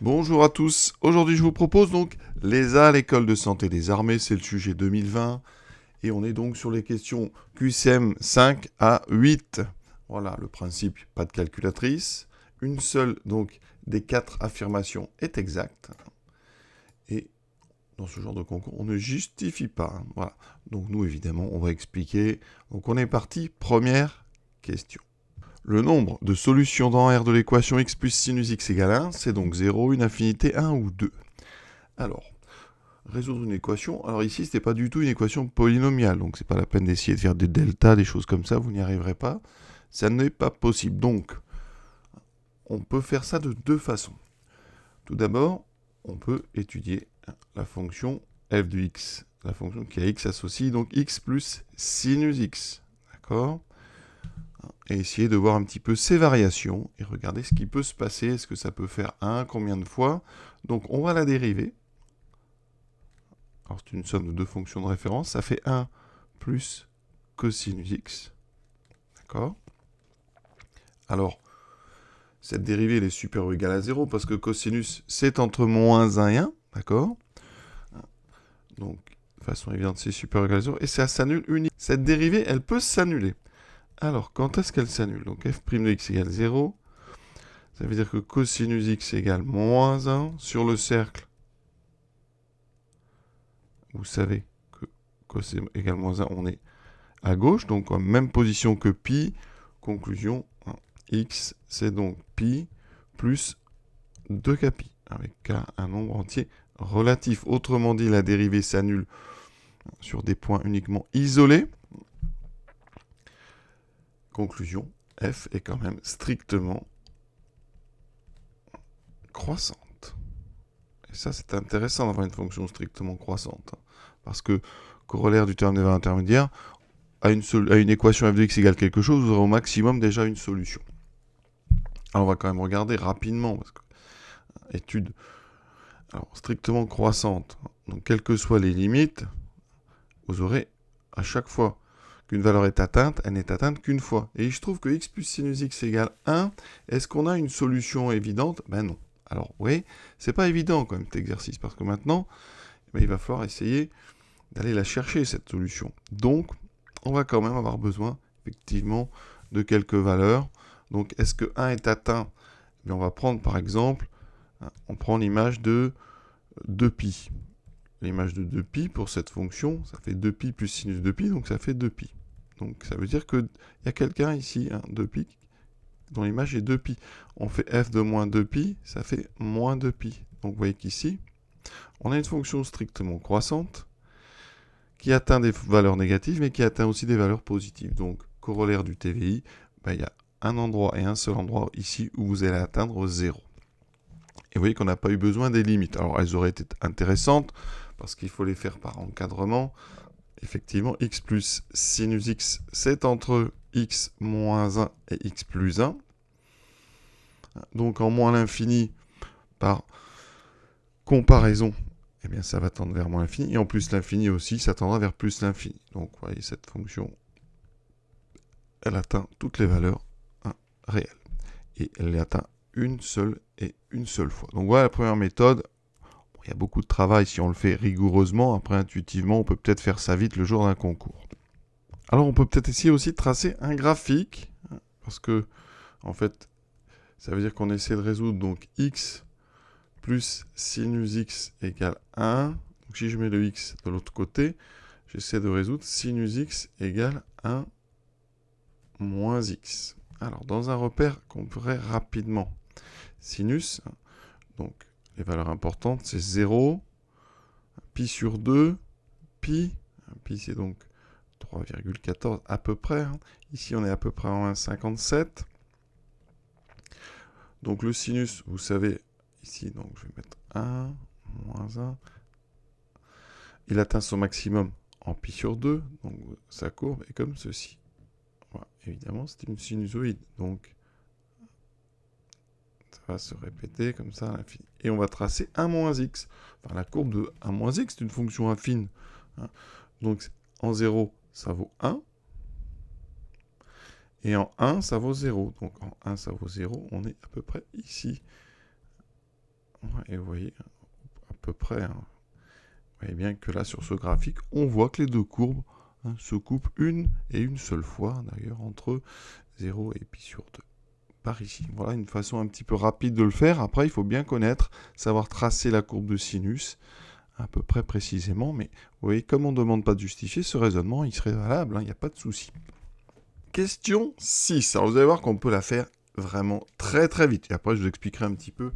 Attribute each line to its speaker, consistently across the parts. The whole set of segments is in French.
Speaker 1: Bonjour à tous, aujourd'hui je vous propose donc l'ESA, l'école de santé des armées, c'est le sujet 2020, et on est donc sur les questions QCM 5 à 8. Voilà, le principe, pas de calculatrice, une seule donc des 4 affirmations est exacte, et dans ce genre de concours, on ne justifie pas. Voilà, donc nous évidemment, on va expliquer. Donc on est parti, première question. Le nombre de solutions dans R de l'équation x plus sinus x égale 1, c'est donc 0, une infinité, 1 ou 2. Alors, résoudre une équation. Alors ici, ce n'est pas du tout une équation polynomiale, donc c'est pas la peine d'essayer de faire des deltas, des choses comme ça, vous n'y arriverez pas. Ça n'est pas possible. Donc, on peut faire ça de deux façons. Tout d'abord, on peut étudier la fonction f de x, la fonction qui a x associé, donc x plus sinus x. D'accord ? Et essayer de voir un petit peu ces variations et regarder ce qui peut se passer. Est-ce que ça peut faire 1, combien de fois? Donc on va la dériver. Alors c'est une somme de deux fonctions de référence. Ça fait 1 plus cosinus x. D'accord? Alors, cette dérivée elle est supérieure ou égale à 0 parce que cosinus c'est entre moins 1 et 1. D'accord? Donc, de façon évidente, c'est supérieur ou égal à 0. Et ça s'annule uniquement. Cette dérivée, elle peut s'annuler. Alors, quand est-ce qu'elle s'annule? Donc f' de x égale 0. Ça veut dire que cosinus x égale moins 1 sur le cercle. Vous savez que cos égale moins 1, on est à gauche, donc en même position que pi. Conclusion, x, c'est donc pi plus 2kpi, avec k un nombre entier relatif. Autrement dit, la dérivée s'annule sur des points uniquement isolés. Conclusion, f est quand même strictement croissante. Et ça, c'est intéressant d'avoir une fonction strictement croissante. Parce que, corollaire du terme des valeurs intermédiaires, à une équation f de x égale quelque chose, vous aurez au maximum déjà une solution. Alors, on va quand même regarder rapidement, parce que étude strictement croissante. Donc, quelles que soient les limites, vous aurez à chaque fois qu'une valeur est atteinte, elle n'est atteinte qu'une fois. Et je trouve que x plus sinus x égale 1, est-ce qu'on a une solution évidente? Ben non. Alors, oui, c'est pas évident quand même cet exercice, parce que maintenant, il va falloir essayer d'aller la chercher, cette solution. Donc, on va quand même avoir besoin, effectivement, de quelques valeurs. Donc, est-ce que 1 est atteint? On va prendre, par exemple, on prend l'image de 2pi. L'image de 2pi pour cette fonction, ça fait 2pi plus sinus 2pi, donc ça fait 2pi. Donc, ça veut dire qu'il y a quelqu'un ici, 2pi, dont l'image est 2pi. On fait f de moins 2pi, ça fait moins 2pi. Donc, vous voyez qu'ici, on a une fonction strictement croissante, qui atteint des valeurs négatives, mais qui atteint aussi des valeurs positives. Donc, corollaire du TVI, il y a un endroit et un seul endroit ici où vous allez atteindre 0. Et vous voyez qu'on n'a pas eu besoin des limites. Alors, elles auraient été intéressantes, parce qu'il faut les faire par encadrement. Effectivement, x plus sinus x, c'est entre x moins 1 et x plus 1. Donc, en moins l'infini, par comparaison, eh bien, ça va tendre vers moins l'infini. Et en plus, l'infini aussi, ça tendra vers plus l'infini. Donc, vous voyez, cette fonction, elle atteint toutes les valeurs réelles. Et elle les atteint une seule fois. Donc, voilà la première méthode. Bon, il y a beaucoup de travail si on le fait rigoureusement. Après, intuitivement, on peut peut-être faire ça vite le jour d'un concours. Alors, on peut peut-être essayer aussi de tracer un graphique. Parce que, en fait, ça veut dire qu'on essaie de résoudre donc x plus sinus x égale 1. Donc si je mets le x de l'autre côté, j'essaie de résoudre sinus x égale 1 moins x. Alors, dans un repère qu'on pourrait rapidement, sinus, donc les valeurs importantes, c'est 0, pi sur 2, pi c'est donc 3,14 à peu près. Ici, on est à peu près en 1,57. Donc le sinus, vous savez, ici, donc je vais mettre 1, moins 1. Il atteint son maximum en pi sur 2, donc sa courbe est comme ceci. Voilà. Évidemment, c'est une sinusoïde, donc ça va se répéter comme ça à l'infini. Et on va tracer 1 moins x. Enfin, la courbe de 1 moins x, c'est une fonction affine. Donc en 0, ça vaut 1. Et en 1, ça vaut 0. Donc en 1, ça vaut 0. On est à peu près ici. Voilà. Et vous voyez à peu près, hein, vous voyez bien que là, sur ce graphique, on voit que les deux courbes se coupent une et une seule fois, d'ailleurs, entre 0 et pi sur 2. Par ici. Voilà une façon un petit peu rapide de le faire. Après, il faut bien connaître, savoir tracer la courbe de sinus à peu près précisément. Mais vous voyez, comme on ne demande pas de justifier, ce raisonnement, il serait valable, il n'y a pas de souci. Question 6. Alors, vous allez voir qu'on peut la faire vraiment très très vite. Et après, je vous expliquerai un petit peu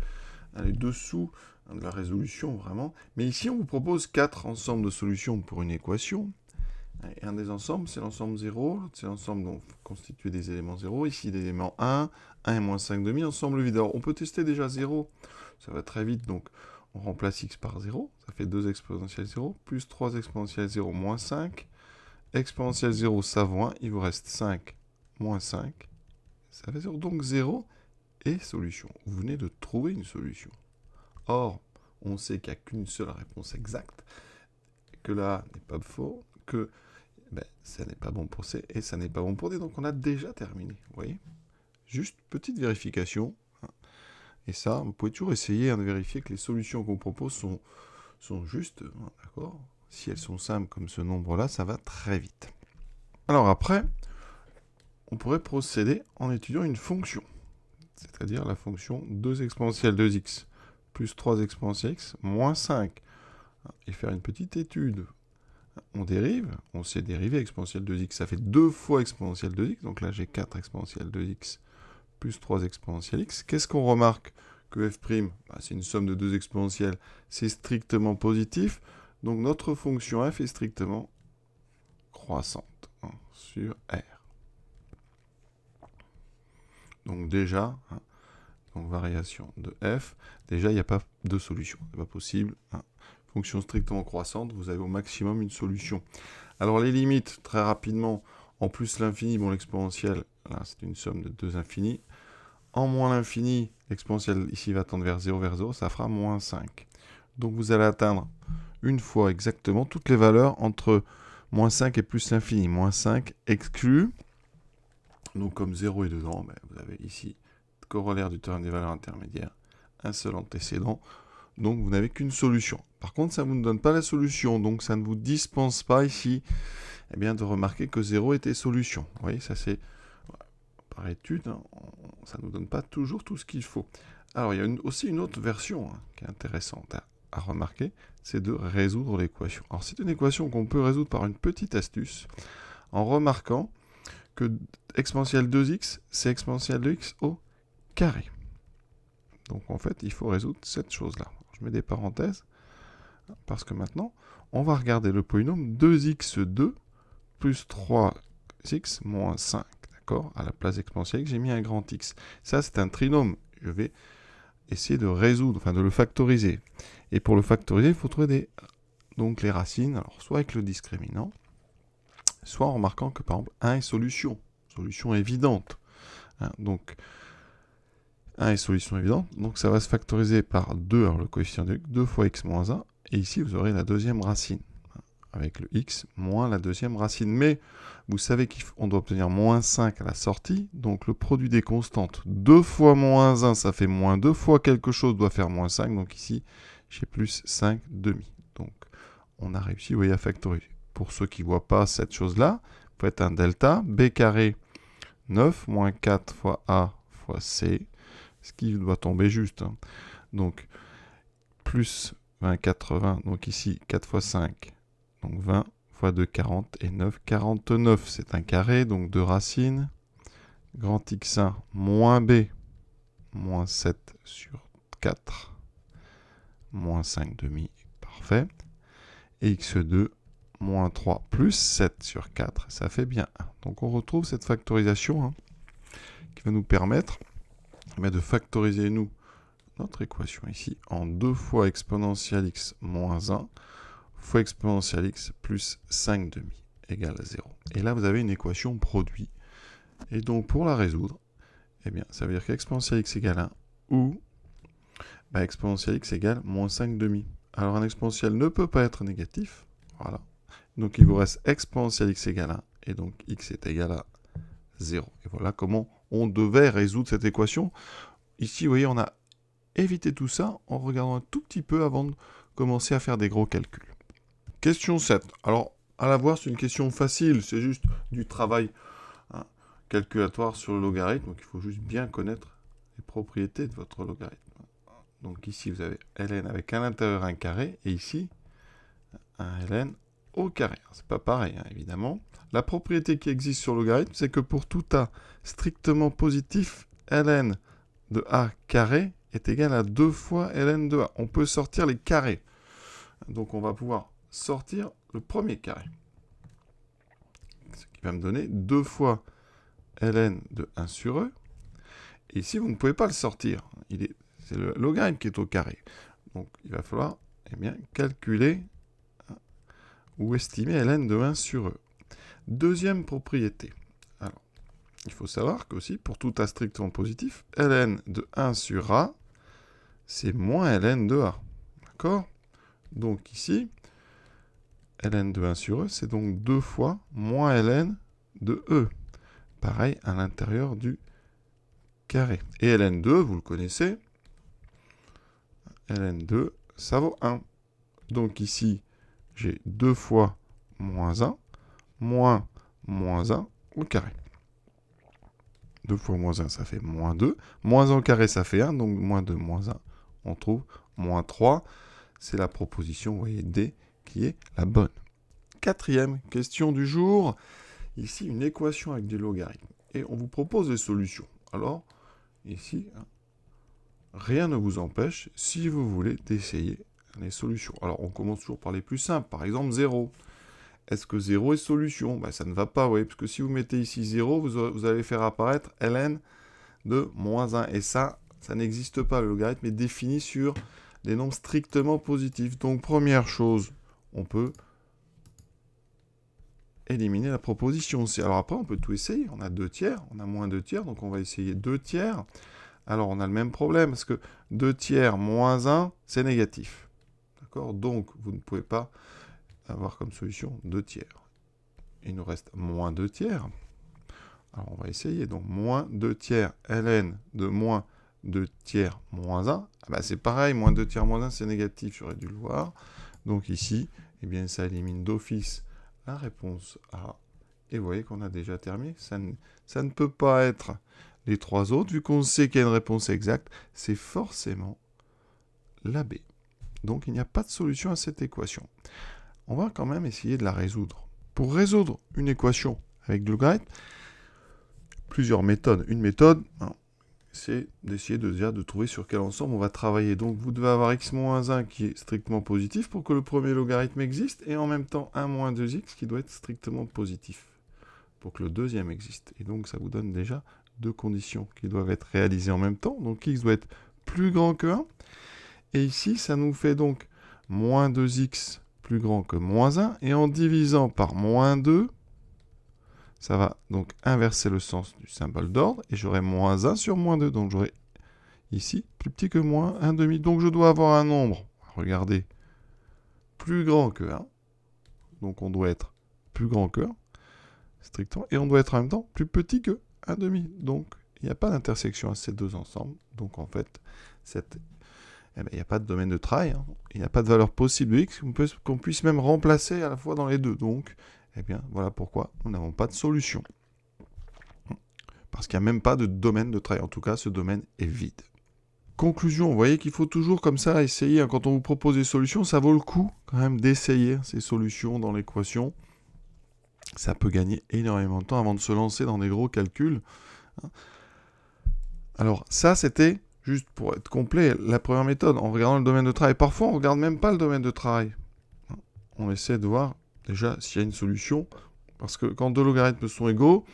Speaker 1: les dessous de la résolution, vraiment. Mais ici, on vous propose 4 ensembles de solutions pour une équation. Et un des ensembles, c'est l'ensemble 0. C'est l'ensemble constitué des éléments 0. Ici, des éléments 1, 1 et moins 5 demi, ensemble vide. Alors, on peut tester déjà 0. Ça va très vite, donc on remplace x par 0. Ça fait 2 exponentielle 0, plus 3 exponentielle 0, moins 5. Exponentielle 0, ça vaut 1. Il vous reste 5, moins 5. Ça fait 0. Donc 0 est solution. Vous venez de trouver une solution. Or, on sait qu'il n'y a qu'une seule réponse exacte, que là n'est pas faux, que ça n'est pas bon pour C et ça n'est pas bon pour D. Donc on a déjà terminé, vous voyez. Juste petite vérification. Et ça, vous pouvez toujours essayer de vérifier que les solutions qu'on propose sont justes, d'accord. Si elles sont simples comme ce nombre-là, ça va très vite. Alors après, on pourrait procéder en étudiant une fonction. C'est-à-dire la fonction 2 exponentielle 2x plus 3 exponentielle x moins 5. Et faire une petite étude. On dérive, on sait dériver exponentielle 2x, ça fait 2 fois exponentielle 2x, donc là j'ai 4 exponentielle 2x plus 3 exponentielle x. Qu'est-ce qu'on remarque? Que f', c'est une somme de 2 exponentielles, c'est strictement positif, donc notre fonction f est strictement croissante sur R. Donc déjà, donc variation de f, déjà il n'y a pas de solution, c'est pas possible. Fonction strictement croissante, vous avez au maximum une solution. Alors les limites, très rapidement, en plus l'infini, bon l'exponentielle, là c'est une somme de 2 infinis. En moins l'infini, l'exponentielle ici va tendre vers 0, ça fera moins 5. Donc vous allez atteindre une fois exactement toutes les valeurs entre moins 5 et plus l'infini. Moins 5 exclu. Donc comme 0 est dedans, vous avez ici corollaire du théorème des valeurs intermédiaires, un seul antécédent. Donc vous n'avez qu'une solution. Par contre, ça ne vous donne pas la solution, donc ça ne vous dispense pas ici de remarquer que 0 était solution. Vous voyez, ça c'est par étude, ça ne nous donne pas toujours tout ce qu'il faut. Alors il y a aussi une autre version qui est intéressante à remarquer, c'est de résoudre l'équation. Alors c'est une équation qu'on peut résoudre par une petite astuce, en remarquant que exponentielle 2x, c'est exponentielle de x au carré. Donc en fait, il faut résoudre cette chose-là. Je mets des parenthèses, parce que maintenant, on va regarder le polynôme 2x2 plus 3x moins 5. D'accord? À la place exponentielle, j'ai mis un grand X. Ça, c'est un trinôme. Je vais essayer de résoudre, enfin de le factoriser. Et pour le factoriser, il faut trouver donc les racines, alors soit avec le discriminant, soit en remarquant que par exemple 1 est solution. Solution évidente. Donc 1 est solution évidente, donc ça va se factoriser par 2, alors le coefficient de 2 fois x moins 1, et ici vous aurez la deuxième racine, avec le x moins la deuxième racine. Mais vous savez qu'on doit obtenir moins 5 à la sortie, donc le produit des constantes, 2 fois moins 1, ça fait moins 2 fois quelque chose doit faire moins 5, donc ici j'ai plus 5 demi. Donc on a réussi, vous voyez, à factoriser. Pour ceux qui ne voient pas cette chose-là, vous faites un delta, b carré 9 moins 4 fois a fois c, ce qui doit tomber juste. Donc, plus 20, 80, donc ici 4 fois 5, donc 20 fois 2, 40, et 9, 49. C'est un carré, donc 2 racines. Grand x1 moins b, moins 7 sur 4, moins 5 demi, parfait. Et x2, moins 3 plus 7 sur 4, ça fait bien 1. Donc on retrouve cette factorisation qui va nous permettre de factoriser notre équation ici en 2 fois exponentielle x moins 1 fois exponentielle x plus 5 demi égale 0. Et là, vous avez une équation produit. Et donc, pour la résoudre, ça veut dire qu'exponentielle x égale 1 ou exponentielle x égale moins 5 demi. Alors, un exponentiel ne peut pas être négatif. Voilà. Donc, il vous reste exponentielle x égale 1 et donc x est égal à 0. Et voilà comment on devait résoudre cette équation. Ici, vous voyez, on a éviter tout ça en regardant un tout petit peu avant de commencer à faire des gros calculs. Question 7. Alors, à la voir, c'est une question facile, c'est juste du travail calculatoire sur le logarithme, donc il faut juste bien connaître les propriétés de votre logarithme. Donc ici, vous avez ln avec à l'intérieur un carré, et ici, un ln au carré. C'est pas pareil, évidemment. La propriété qui existe sur le logarithme, c'est que pour tout a strictement positif, ln de a carré est égal à 2 fois ln de a. On peut sortir les carrés. Donc on va pouvoir sortir le premier carré. Ce qui va me donner 2 fois ln de 1 sur e. Et ici, vous ne pouvez pas le sortir. C'est le logarithme qui est au carré. Donc il va falloir calculer ou estimer ln de 1 sur e. Deuxième propriété. Alors, il faut savoir qu'aussi, pour tout a strictement positif, ln de 1 sur a, c'est moins ln de a. D'accord? Donc ici, ln de 1 sur e, c'est donc 2 fois moins ln de e. Pareil à l'intérieur du carré. Et ln de e, vous le connaissez, ln de, ça vaut 1. Donc ici, j'ai 2 fois moins 1, moins 1 au carré. 2 fois moins 1, ça fait moins 2. Moins 1 au carré, ça fait 1. Donc moins 2, moins 1, on trouve moins 3. C'est la proposition, vous voyez, D, qui est la bonne. Quatrième question du jour. Ici, une équation avec des logarithmes. Et on vous propose des solutions. Alors, ici, rien ne vous empêche, si vous voulez, d'essayer les solutions. Alors, on commence toujours par les plus simples. Par exemple, 0. Est-ce que 0 est solution? Ça ne va pas, vous voyez, parce que si vous mettez ici 0, vous allez faire apparaître ln de moins 1. Et ça n'existe pas. Le logarithme est défini sur des nombres strictement positifs. Donc, première chose, on peut éliminer la proposition. Alors après, on peut tout essayer. On a 2 tiers, on a moins 2 tiers, donc on va essayer 2 tiers. Alors, on a le même problème, parce que 2 tiers moins 1, c'est négatif. D'accord? Donc, vous ne pouvez pas avoir comme solution 2 tiers. Il nous reste moins 2 tiers. Alors, on va essayer. Donc, moins 2 tiers, ln de moins 2 tiers moins 1. C'est pareil, moins 2 tiers moins 1, c'est négatif, j'aurais dû le voir. Donc ici, ça élimine d'office la réponse A. Et vous voyez qu'on a déjà terminé. Ça ne peut pas être les 3 autres. Vu qu'on sait qu'il y a une réponse exacte, c'est forcément la B. Donc, il n'y a pas de solution à cette équation. On va quand même essayer de la résoudre. Pour résoudre une équation avec du logarithme, plusieurs méthodes. Une méthode, c'est d'essayer de trouver sur quel ensemble on va travailler. Donc, vous devez avoir x-1 qui est strictement positif pour que le premier logarithme existe, et en même temps 1 moins 2x qui doit être strictement positif pour que le deuxième existe. Et donc, ça vous donne déjà 2 conditions qui doivent être réalisées en même temps. Donc, x doit être plus grand que 1. Et ici, ça nous fait donc moins 2x plus grand que moins 1. Et en divisant par moins 2, ça va donc inverser le sens du symbole d'ordre. Et j'aurai moins 1 sur moins 2. Donc j'aurai ici plus petit que moins 1,5. Donc je dois avoir un nombre, regardez, plus grand que 1. Donc on doit être plus grand que 1, strictement. Et on doit être en même temps plus petit que 1,5. Donc il n'y a pas d'intersection à ces deux ensembles. Donc en fait, il n'y a pas de domaine de travail. Il n'y a pas de valeur possible de x qu'on puisse même remplacer à la fois dans les deux. Donc, voilà pourquoi nous n'avons pas de solution. Parce qu'il n'y a même pas de domaine de travail. En tout cas, ce domaine est vide. Conclusion, vous voyez qu'il faut toujours comme ça essayer. Quand on vous propose des solutions, ça vaut le coup quand même d'essayer ces solutions dans l'équation. Ça peut gagner énormément de temps avant de se lancer dans des gros calculs. Alors ça, c'était, juste pour être complet, la première méthode, en regardant le domaine de travail. Parfois, on ne regarde même pas le domaine de travail. On essaie de voir déjà s'il y a une solution. Parce que quand deux logarithmes sont égaux,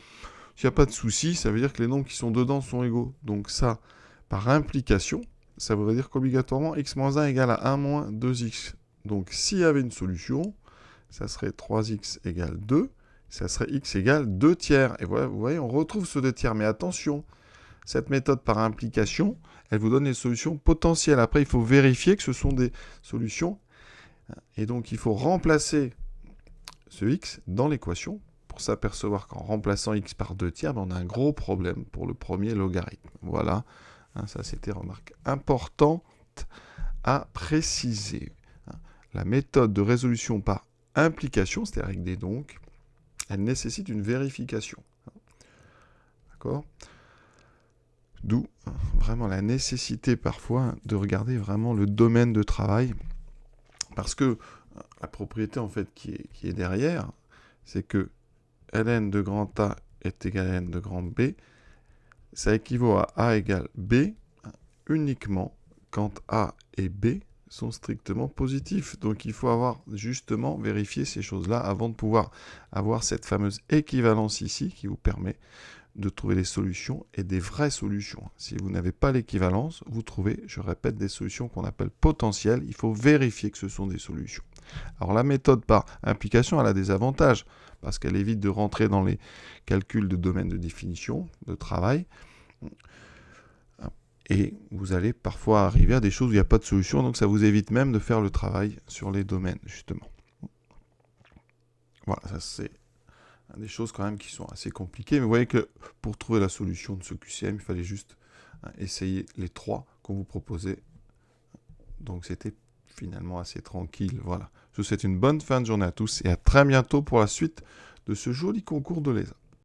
Speaker 1: s'il n'y a pas de souci, ça veut dire que les nombres qui sont dedans sont égaux. Donc ça, par implication, ça voudrait dire qu'obligatoirement, x moins 1 égale à 1 moins 2x. Donc s'il y avait une solution, ça serait 3x égale 2, ça serait x égale 2 tiers. Et voilà, vous voyez, on retrouve ce 2 tiers. Mais attention, cette méthode par implication, elle vous donne les solutions potentielles. Après, il faut vérifier que ce sont des solutions. Et donc, il faut remplacer ce x dans l'équation pour s'apercevoir qu'en remplaçant x par 2 tiers, on a un gros problème pour le premier logarithme. Voilà Hein, ça, c'était remarque importante à préciser. Hein. La méthode de résolution par implication, c'est-à-dire avec des donc, elle nécessite une vérification. D'accord ? D'où vraiment la nécessité parfois de regarder vraiment le domaine de travail, parce que la propriété en fait qui est derrière, c'est que ln de grand A est égal à n de grand B, ça équivaut à A égale B uniquement quand A et B sont strictement positifs. Donc il faut avoir justement vérifié ces choses-là avant de pouvoir avoir cette fameuse équivalence ici qui vous permet de trouver des solutions et des vraies solutions. Si vous n'avez pas l'équivalence, vous trouvez, je répète, des solutions qu'on appelle potentielles. Il faut vérifier que ce sont des solutions. Alors la méthode par implication, elle a des avantages parce qu'elle évite de rentrer dans les calculs de domaine de définition, de travail. Et vous allez parfois arriver à des choses où il n'y a pas de solution, donc ça vous évite même de faire le travail sur les domaines, justement. Voilà, ça c'est des choses quand même qui sont assez compliquées, mais vous voyez que pour trouver la solution de ce QCM, il fallait juste essayer les 3 qu'on vous proposait. Donc c'était finalement assez tranquille. Voilà. Je vous souhaite une bonne fin de journée à tous et à très bientôt pour la suite de ce joli concours de l'ESA.